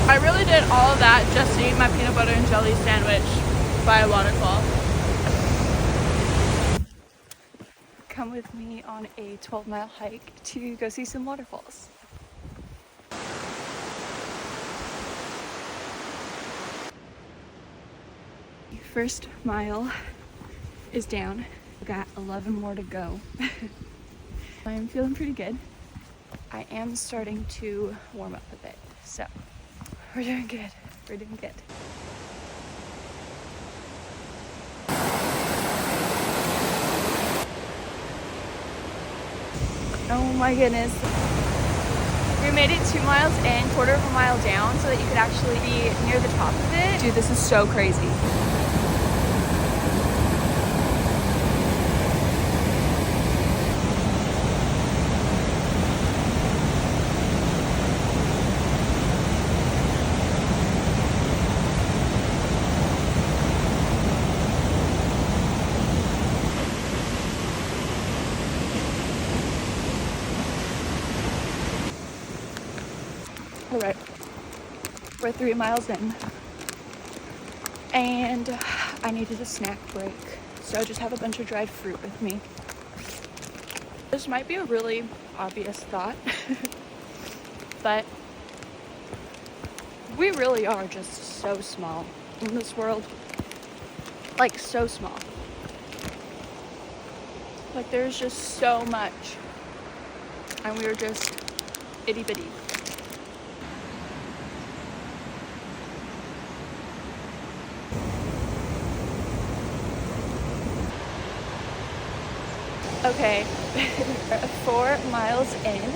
I really did all of that just to eat my peanut butter and jelly sandwich by a waterfall. Come with me on a 12-mile hike to go see some waterfalls. First mile is down. We've got 11 more to go. I'm feeling pretty good. I am starting to warm up a bit, so we're doing good. We're doing good. Oh my goodness. We made it 2 miles in, quarter of a mile down, so that you could actually be near the top of it. Dude, this is so crazy. All right, we're 3 miles in, and I needed a snack break, so I just have a bunch of dried fruit with me. This might be a really obvious thought, but we really are just so small in this world, like so small. Like there's just so much, and we are just itty bitty. Okay, 4 miles in.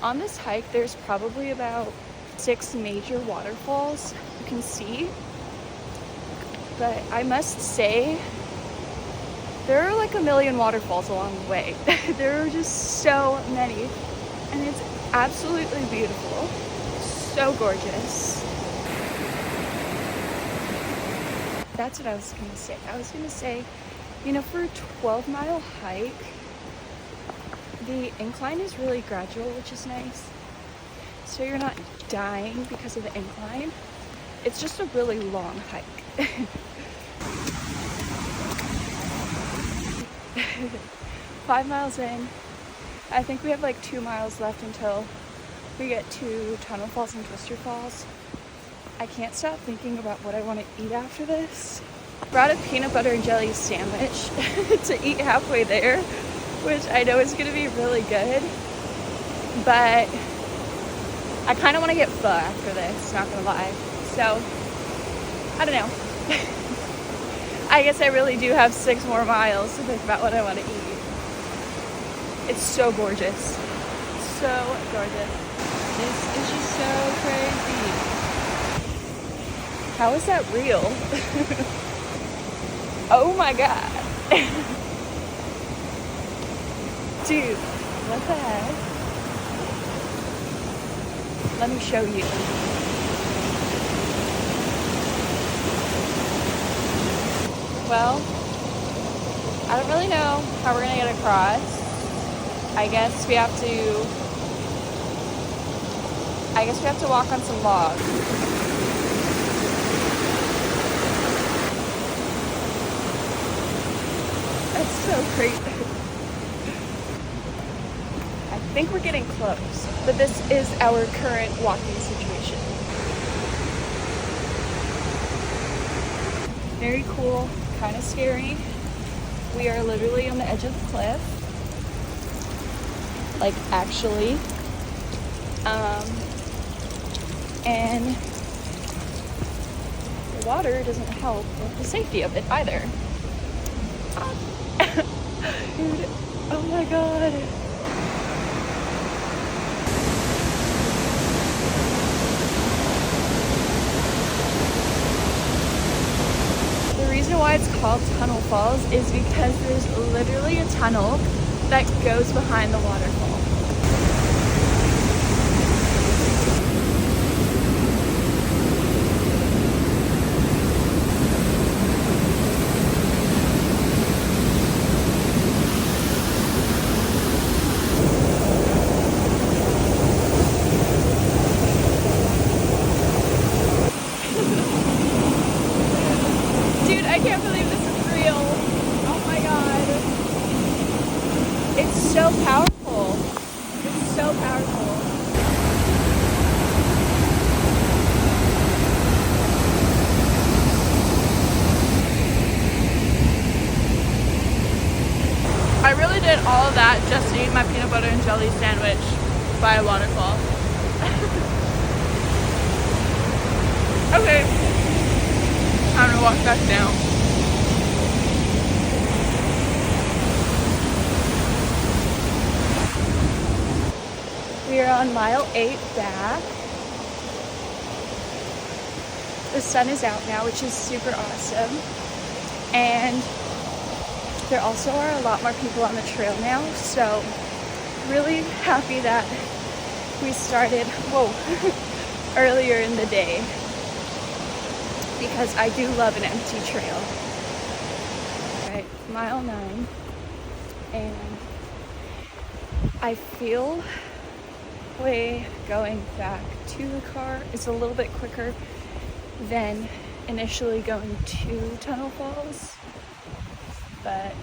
On this hike, there's probably about 6 major waterfalls you can see. But I must say, there are like a million waterfalls along the way. There are just so many. And it's absolutely beautiful. So gorgeous. That's what I was gonna say. I was gonna say, you know, for a 12-mile hike, the incline is really gradual, which is nice. So you're not dying because of the incline. It's just a really long hike. 5 miles in. I think we have like 2 miles left until we get to Tunnel Falls and Twister Falls. I can't stop thinking about what I want to eat after this. Brought a peanut butter and jelly sandwich to eat halfway there, which I know is gonna be really good, but I kind of want to get pho after this, not gonna lie. So, I don't know. I guess I really do have 6 more miles to think about what I want to eat. It's so gorgeous. So gorgeous. This is just so crazy. How is that real? Oh my god. Dude, what the heck? Let me show you. Well, I don't really know how we're gonna get across. I guess we have to walk on some logs. That's so crazy. I think we're getting close, but this is our current walking situation. Very cool, kind of scary. We are literally on the edge of the cliff. Like, actually. And the water doesn't help with the safety of it either. Dude, oh my god. The reason why it's called Tunnel Falls is because there's literally a tunnel that goes behind the waterfall. so powerful. I really did all of that just to eat my peanut butter and jelly sandwich by a waterfall. Okay, time to walk back down. We are on mile 8 back. The sun is out now, which is super awesome. And there also are a lot more people on the trail now, so really happy that we started, earlier in the day, because I do love an empty trail. All right, mile 9, and I feel way going back to the car is a little bit quicker than initially going to Tunnel Falls, but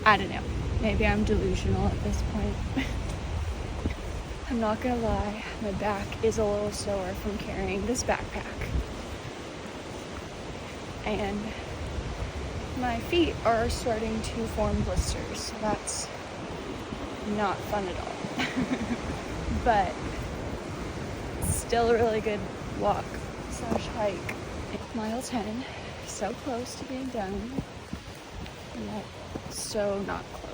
I don't know, maybe I'm delusional at this point. I'm not gonna lie, my back is a little sore from carrying this backpack, and my feet are starting to form blisters, so that's not fun at all. But still a really good walk / hike. Mile 10, so close to being done, yet so not close.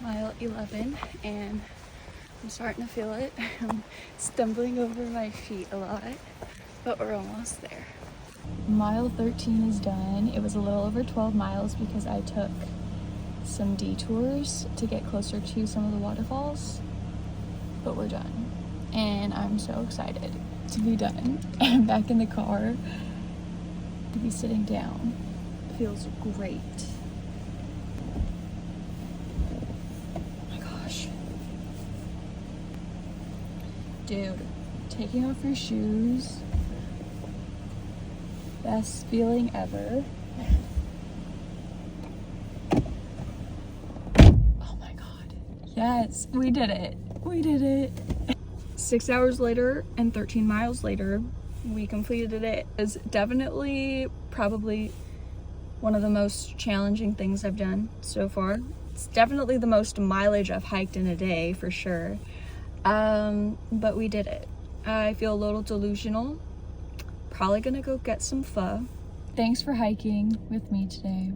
Mile 11, and I'm starting to feel it. I'm stumbling over my feet a lot, but we're almost there. Mile 13 is done. It was a little over 12 miles because I took some detours to get closer to some of the waterfalls, but we're done, and I'm so excited to be done. I'm back in the car, to be sitting down. Feels great. Oh my gosh. Dude, taking off your shoes, best feeling ever. Yes, we did it. We did it. 6 hours later and 13 miles later, we completed it. It's definitely probably one of the most challenging things I've done so far. It's definitely the most mileage I've hiked in a day for sure. But we did it. I feel a little delusional. Probably gonna go get some pho. Thanks for hiking with me today.